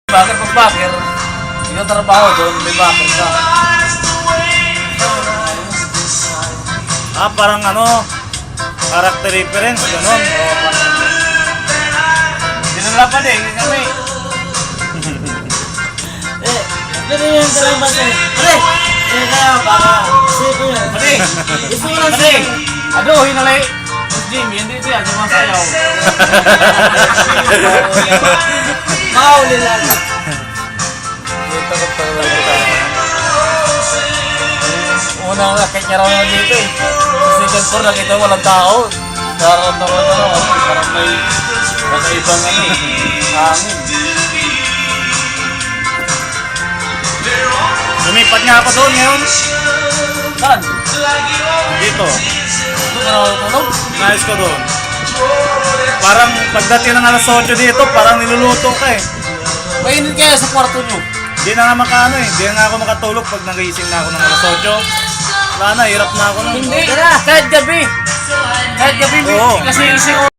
Bakit pag bakir, ikaw trabaho doon, may bakir ka. Parang ano, character reference, gano'n. Dinalapan eh, kami. Pero yun talaga ba sa'yo? Pre! Pre kaya baka isipin yun. Pre! Gusto ko lang Pre! sa'yo. Ano, hinalay. Jimmy, hindi ito yan, sumasayaw. Mahuli lang. Unang akit niya raw dito eh. Sa second floor nakita walang tao. Nararamdaman na raw ano, parang may nakaibang ano eh. Hangin. Lumipat nga ako doon ngayon. Saan? Dito. Doon ka nakatulog? Nais ko doon. Parang pagdating ng alas 8 dito, parang niluluto ka eh. Mainit kaya sa kwarto nyo. Hindi na nga makaano eh. Hindi na nga ako makatulog pag nagising na ako ng alas 8. Wala na, hirap na ako nun. Hindi. Kahit gabi. Kahit gabi, Oo. kasi ising